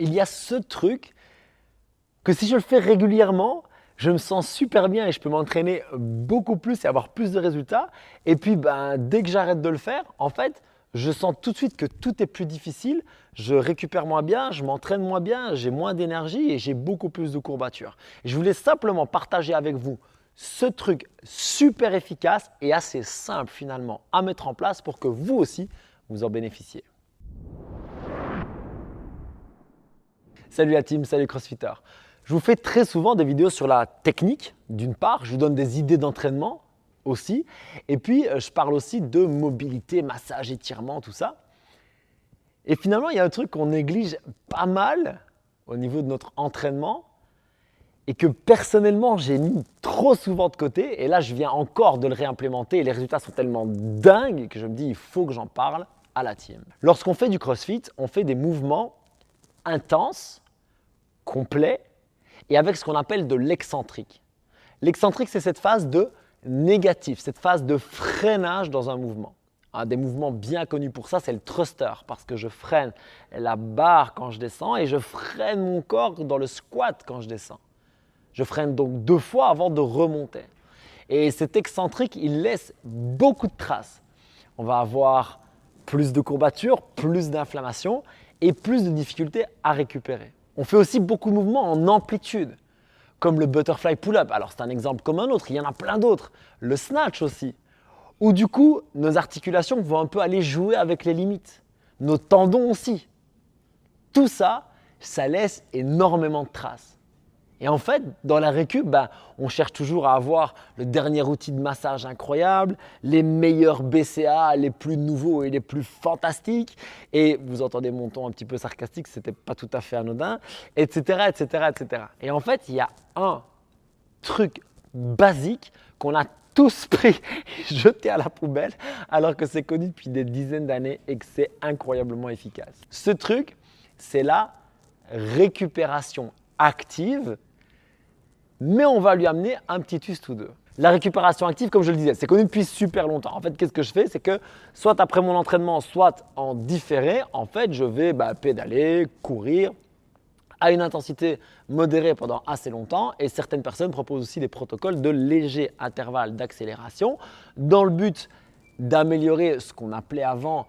Il y a ce truc que si je le fais régulièrement, je me sens super bien et je peux m'entraîner beaucoup plus et avoir plus de résultats. Et puis, dès que j'arrête de le faire, en fait, je sens tout de suite que tout est plus difficile, je récupère moins bien, je m'entraîne moins bien, j'ai moins d'énergie et j'ai beaucoup plus de courbatures. Je voulais simplement partager avec vous ce truc super efficace et assez simple finalement à mettre en place pour que vous aussi, vous en bénéficiez. Salut la team, salut CrossFitter. Je vous fais très souvent des vidéos sur la technique, d'une part, je vous donne des idées d'entraînement aussi, et puis je parle aussi de mobilité, massage, étirement, tout ça. Et finalement, il y a un truc qu'on néglige pas mal au niveau de notre entraînement et que personnellement, j'ai mis trop souvent de côté, et là, je viens encore de le réimplémenter et les résultats sont tellement dingues que je me dis, il faut que j'en parle à la team. Lorsqu'on fait du CrossFit, on fait des mouvements intenses, complets, et avec ce qu'on appelle de l'excentrique. L'excentrique, c'est cette phase de négatif, cette phase de freinage dans un mouvement. Un des mouvements bien connus pour ça, c'est le thruster, parce que je freine la barre quand je descends et je freine mon corps dans le squat quand je descends. Je freine donc 2 fois avant de remonter. Et cet excentrique, il laisse beaucoup de traces. On va avoir plus de courbatures, plus d'inflammation et plus de difficultés à récupérer. On fait aussi beaucoup de mouvements en amplitude, comme le butterfly pull-up. Alors c'est un exemple comme un autre, il y en a plein d'autres. Le snatch aussi, où du coup, nos articulations vont un peu aller jouer avec les limites. Nos tendons aussi. Tout ça, ça laisse énormément de traces. Et en fait, dans la récup, on cherche toujours à avoir le dernier outil de massage incroyable, les meilleurs BCA, les plus nouveaux et les plus fantastiques. Et vous entendez mon ton un petit peu sarcastique, ce n'était pas tout à fait anodin, etc., etc., etc. Et en fait, il y a un truc basique qu'on a tous pris et jeté à la poubelle, alors que c'est connu depuis des dizaines d'années et que c'est incroyablement efficace. Ce truc, c'est la récupération active, mais on va lui amener un petit twist ou deux. La récupération active, comme je le disais, c'est connu depuis super longtemps. En fait, qu'est-ce que je fais? C'est que soit après mon entraînement, soit en différé, en fait, je vais pédaler, courir à une intensité modérée pendant assez longtemps, et certaines personnes proposent aussi des protocoles de légers intervalles d'accélération dans le but d'améliorer ce qu'on appelait avant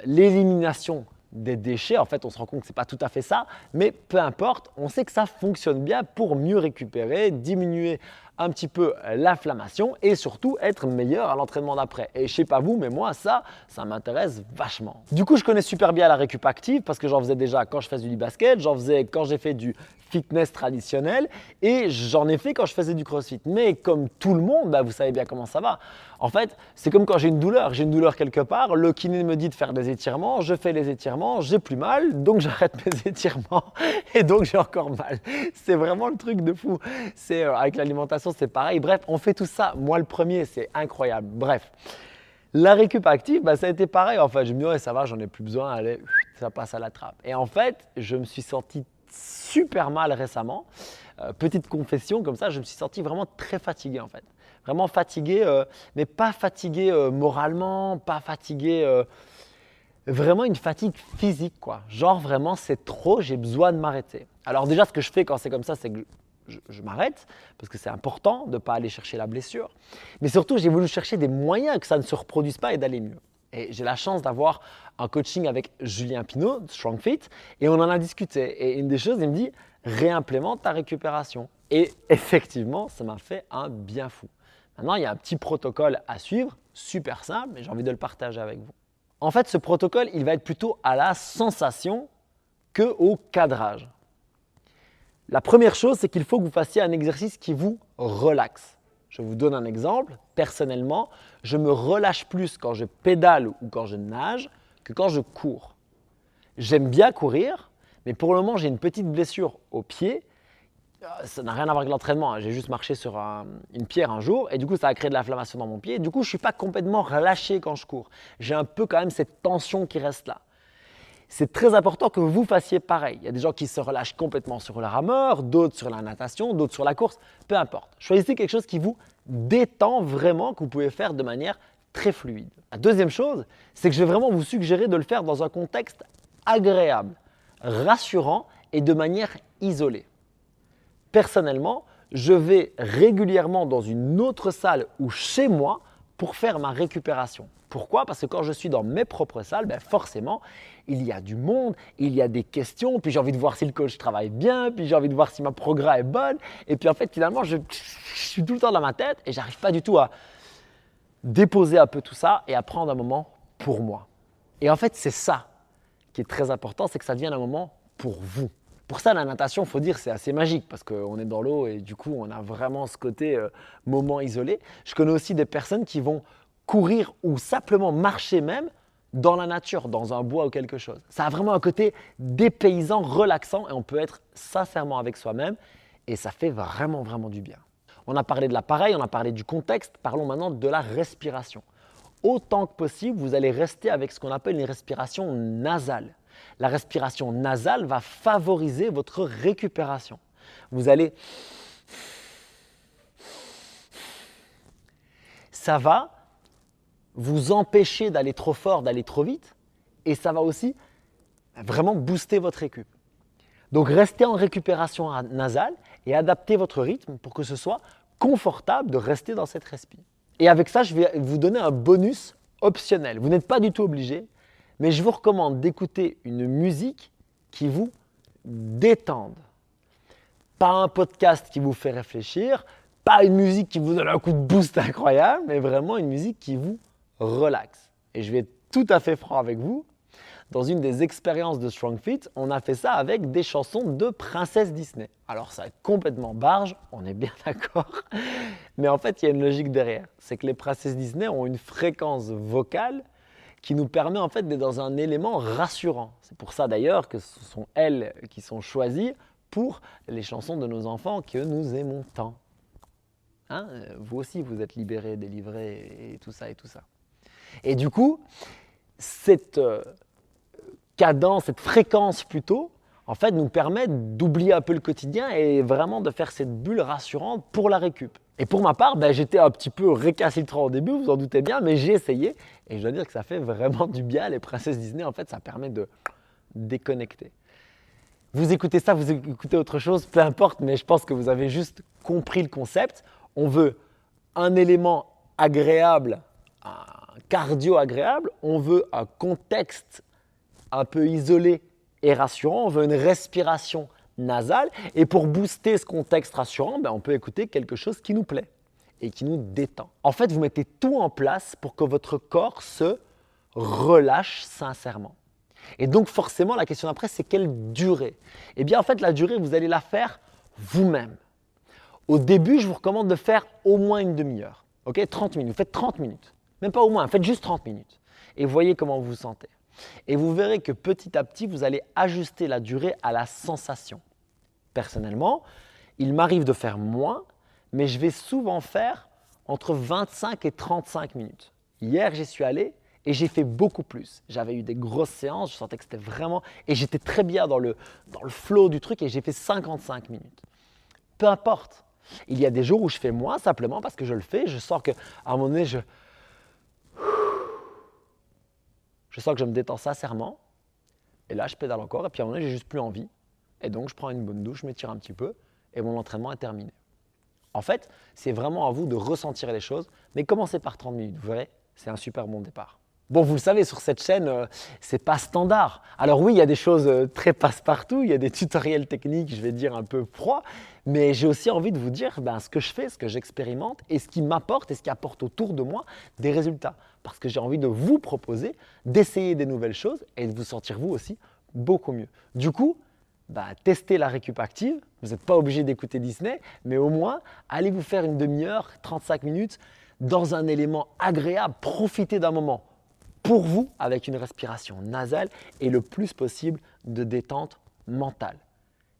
l'élimination des déchets. En fait, on se rend compte que ce n'est pas tout à fait ça, mais peu importe, on sait que ça fonctionne bien pour mieux récupérer, diminuer un petit peu l'inflammation et surtout être meilleur à l'entraînement d'après. Et je ne sais pas vous, mais moi, ça m'intéresse vachement. Du coup, je connais super bien la récup active parce que j'en faisais déjà quand je faisais du basket, j'en faisais quand j'ai fait du fitness traditionnel et j'en ai fait quand je faisais du crossfit. Mais comme tout le monde, vous savez bien comment ça va. En fait, c'est comme quand j'ai une douleur quelque part, le kiné me dit de faire des étirements, je fais les étirements, j'ai plus mal, donc j'arrête mes étirements et donc j'ai encore mal. C'est vraiment le truc de fou. C'est avec l'alimentation, c'est pareil. Bref, on fait tout ça. Moi, le premier, c'est incroyable. Bref, la récup active, ça a été pareil. En fait, je me dis, ouais, ça va, j'en ai plus besoin, allez, ça passe à la trappe. Et en fait, je me suis senti super mal récemment. Petite confession, comme ça, je me suis senti vraiment très fatigué en fait. Vraiment fatigué, mais pas fatigué moralement, pas fatigué, vraiment une fatigue physique quoi. Genre vraiment c'est trop, j'ai besoin de m'arrêter. Alors déjà ce que je fais quand c'est comme ça, c'est que je m'arrête parce que c'est important de ne pas aller chercher la blessure. Mais surtout, j'ai voulu chercher des moyens que ça ne se reproduise pas et d'aller mieux. Et j'ai la chance d'avoir un coaching avec Julien Pinault de StrongFit et on en a discuté. Et une des choses, il me dit réimplémente ta récupération. Et effectivement, ça m'a fait un bien fou. Maintenant, il y a un petit protocole à suivre, super simple, mais j'ai envie de le partager avec vous. En fait, ce protocole, il va être plutôt à la sensation qu'au cadrage. La première chose, c'est qu'il faut que vous fassiez un exercice qui vous relaxe. Je vous donne un exemple. Personnellement, je me relâche plus quand je pédale ou quand je nage que quand je cours. J'aime bien courir, mais pour le moment, j'ai une petite blessure au pied. Ça n'a rien à voir avec l'entraînement. J'ai juste marché sur une pierre un jour et du coup, ça a créé de l'inflammation dans mon pied. Du coup, je ne suis pas complètement relâché quand je cours. J'ai un peu quand même cette tension qui reste là. C'est très important que vous fassiez pareil. Il y a des gens qui se relâchent complètement sur le rameur, d'autres sur la natation, d'autres sur la course, peu importe. Choisissez quelque chose qui vous détend vraiment, que vous pouvez faire de manière très fluide. La deuxième chose, c'est que je vais vraiment vous suggérer de le faire dans un contexte agréable, rassurant et de manière isolée. Personnellement, je vais régulièrement dans une autre salle ou chez moi pour faire ma récupération. Pourquoi? Parce que quand je suis dans mes propres salles, forcément, il y a du monde, il y a des questions, puis j'ai envie de voir si le coach travaille bien, puis j'ai envie de voir si ma progrès est bonne. Et puis en fait, finalement, je suis tout le temps dans ma tête et j'arrive pas du tout à déposer un peu tout ça et à prendre un moment pour moi. Et en fait, c'est ça qui est très important, c'est que ça devienne un moment pour vous. Pour ça, la natation, il faut dire, c'est assez magique parce qu'on est dans l'eau et du coup, on a vraiment ce côté moment isolé. Je connais aussi des personnes qui vont courir ou simplement marcher même dans la nature, dans un bois ou quelque chose. Ça a vraiment un côté dépaysant, relaxant et on peut être sincèrement avec soi-même et ça fait vraiment, vraiment du bien. On a parlé de l'appareil, on a parlé du contexte, parlons maintenant de la respiration. Autant que possible, vous allez rester avec ce qu'on appelle une respiration nasale. La respiration nasale va favoriser votre récupération. Vous allez… Ça va vous empêcher d'aller trop fort, d'aller trop vite et ça va aussi vraiment booster votre récup. Donc restez en récupération nasale et adaptez votre rythme pour que ce soit confortable de rester dans cette respiration. Et avec ça, je vais vous donner un bonus optionnel. Vous n'êtes pas du tout obligé, mais je vous recommande d'écouter une musique qui vous détende. Pas un podcast qui vous fait réfléchir, pas une musique qui vous donne un coup de boost incroyable, mais vraiment une musique qui vous relaxe. Et je vais être tout à fait franc avec vous. Dans une des expériences de Strong Fit, on a fait ça avec des chansons de princesse Disney. Alors ça va être complètement barge, on est bien d'accord, mais en fait il y a une logique derrière. C'est que les princesses Disney ont une fréquence vocale qui nous permet en fait d'être dans un élément rassurant. C'est pour ça d'ailleurs que ce sont elles qui sont choisies pour les chansons de nos enfants que nous aimons tant. Hein, vous aussi vous êtes libérés, délivrés et tout ça et tout ça. Et du coup, cette cadence, cette fréquence plutôt, en fait, nous permet d'oublier un peu le quotidien et vraiment de faire cette bulle rassurante pour la récup. Et pour ma part, j'étais un petit peu récalcitrant au début, vous en doutez bien, mais j'ai essayé et je dois dire que ça fait vraiment du bien. Les princesses Disney, en fait, ça permet de déconnecter. Vous écoutez ça, vous écoutez autre chose, peu importe, mais je pense que vous avez juste compris le concept. On veut un élément agréable, un cardio agréable, on veut un contexte un peu isolé et rassurant, on veut une respiration nasale et pour booster ce contexte rassurant, on peut écouter quelque chose qui nous plaît et qui nous détend. En fait, vous mettez tout en place pour que votre corps se relâche sincèrement. Et donc forcément, la question d'après, c'est quelle durée? Eh bien en fait, la durée, vous allez la faire vous-même. Au début, je vous recommande de faire au moins une demi-heure. 30 minutes, vous faites 30 minutes. Même pas au moins, faites juste 30 minutes. Et voyez comment vous vous sentez. Et vous verrez que petit à petit, vous allez ajuster la durée à la sensation. Personnellement, il m'arrive de faire moins, mais je vais souvent faire entre 25 et 35 minutes. Hier, j'y suis allé et j'ai fait beaucoup plus. J'avais eu des grosses séances, je sentais que c'était vraiment… Et j'étais très bien dans le flow du truc et j'ai fait 55 minutes. Peu importe. Il y a des jours où je fais moins simplement parce que je le fais. Je sens qu'à un moment donné, je sens que je me détends sincèrement. Et là, je pédale encore et puis à un moment donné, j'ai juste plus envie. Et donc, je prends une bonne douche, je m'étire un petit peu et mon entraînement est terminé. En fait, c'est vraiment à vous de ressentir les choses, mais commencez par 30 minutes. Vous verrez, c'est un super bon départ. Bon, vous le savez, sur cette chaîne, c'est pas standard. Alors oui, il y a des choses très passe-partout, il y a des tutoriels techniques, je vais dire un peu froids, mais j'ai aussi envie de vous dire ce que je fais, ce que j'expérimente et ce qui m'apporte et ce qui apporte autour de moi des résultats. Parce que j'ai envie de vous proposer d'essayer des nouvelles choses et de vous sentir vous aussi beaucoup mieux. Du coup, testez la récup active. Vous n'êtes pas obligé d'écouter Disney, mais au moins, allez vous faire une demi-heure, 35 minutes dans un élément agréable. Profitez d'un moment pour vous avec une respiration nasale et le plus possible de détente mentale.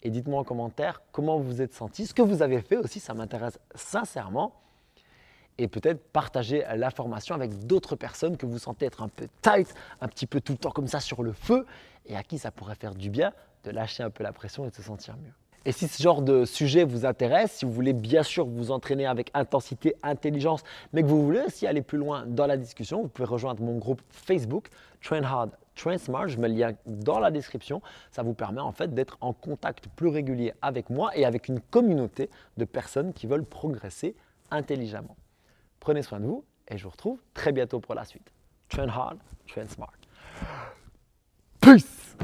Et dites-moi en commentaire comment vous vous êtes senti, ce que vous avez fait aussi, ça m'intéresse sincèrement. Et peut-être partager l'information avec d'autres personnes que vous sentez être un peu tight, un petit peu tout le temps comme ça sur le feu et à qui ça pourrait faire du bien de lâcher un peu la pression et de se sentir mieux. Et si ce genre de sujet vous intéresse, si vous voulez bien sûr vous entraîner avec intensité, intelligence, mais que vous voulez aussi aller plus loin dans la discussion, vous pouvez rejoindre mon groupe Facebook Train Hard, Train Smart, je mets le lien dans la description. Ça vous permet en fait d'être en contact plus régulier avec moi et avec une communauté de personnes qui veulent progresser intelligemment. Prenez soin de vous et je vous retrouve très bientôt pour la suite. Train hard, train smart. Peace!